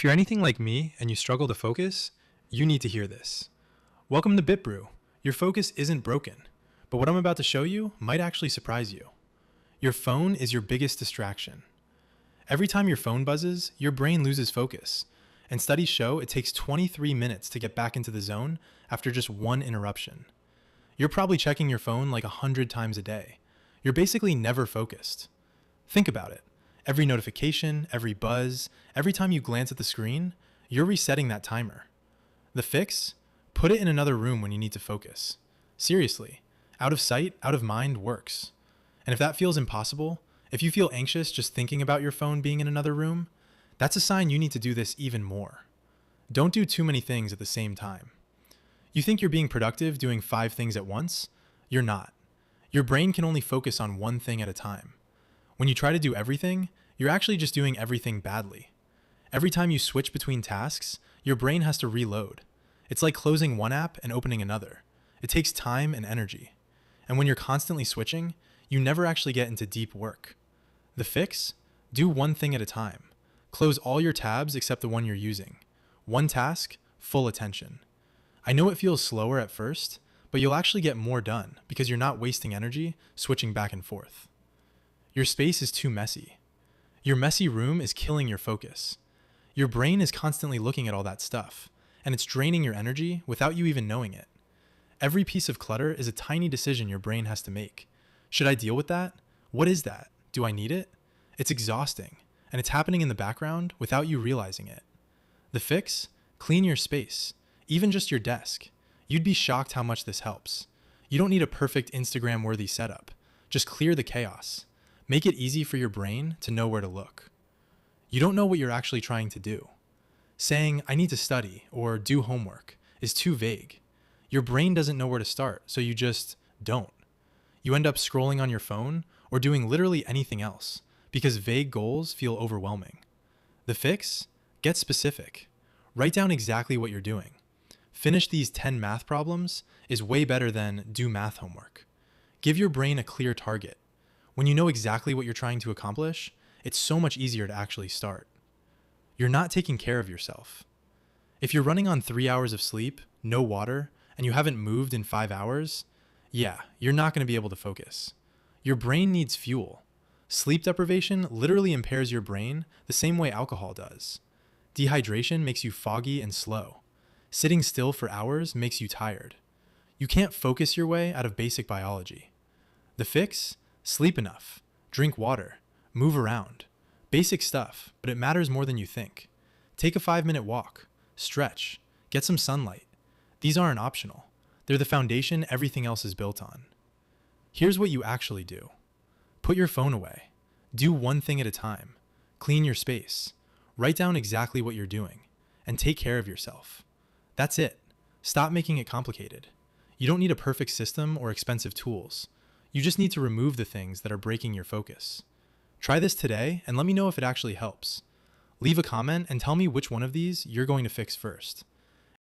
If you're anything like me and you struggle to focus, you need to hear this. Welcome to BitBrew. Your focus isn't broken, but what I'm about to show you might actually surprise you. Your phone is your biggest distraction. Every time your phone buzzes, your brain loses focus, and studies show it takes 23 minutes to get back into the zone after just one interruption. You're probably checking your phone like 100 times a day. You're basically never focused. Think about it. Every notification, every buzz, every time you glance at the screen, you're resetting that timer. The fix? Put it in another room when you need to focus. Seriously, out of sight, out of mind works. And if that feels impossible, if you feel anxious just thinking about your phone being in another room, that's a sign you need to do this even more. Don't do too many things at the same time. You think you're being productive doing 5 things at once? You're not. Your brain can only focus on one thing at a time. When you try to do everything, you're actually just doing everything badly. Every time you switch between tasks, your brain has to reload. It's like closing one app and opening another. It takes time and energy. And when you're constantly switching, you never actually get into deep work. The fix? Do one thing at a time. Close all your tabs except the one you're using. One task, full attention. I know it feels slower at first, but you'll actually get more done because you're not wasting energy switching back and forth. Your space is too messy. Your messy room is killing your focus. Your brain is constantly looking at all that stuff, and it's draining your energy without you even knowing it. Every piece of clutter is a tiny decision your brain has to make. Should I deal with that? What is that? Do I need it? It's exhausting, and it's happening in the background without you realizing it. The fix? Clean your space, even just your desk. You'd be shocked how much this helps. You don't need a perfect Instagram-worthy setup. Just clear the chaos. Make it easy for your brain to know where to look. You don't know what you're actually trying to do. Saying, I need to study or do homework is too vague. Your brain doesn't know where to start, so you just don't. You end up scrolling on your phone or doing literally anything else because vague goals feel overwhelming. The fix? Get specific. Write down exactly what you're doing. Finish these 10 math problems is way better than do math homework. Give your brain a clear target. When you know exactly what you're trying to accomplish, it's so much easier to actually start. You're not taking care of yourself. If you're running on 3 hours of sleep, no water, and you haven't moved in 5 hours, yeah, you're not going to be able to focus. Your brain needs fuel. Sleep deprivation literally impairs your brain the same way alcohol does. Dehydration makes you foggy and slow. Sitting still for hours makes you tired. You can't focus your way out of basic biology. The fix? Sleep enough, drink water, move around. Basic stuff, but it matters more than you think. Take a 5-minute walk, stretch, get some sunlight. These aren't optional. They're the foundation everything else is built on. Here's what you actually do. Put your phone away. Do one thing at a time. Clean your space. Write down exactly what you're doing, and take care of yourself. That's it. Stop making it complicated. You don't need a perfect system or expensive tools. You just need to remove the things that are breaking your focus. Try this today and let me know if it actually helps. Leave a comment and tell me which one of these you're going to fix first.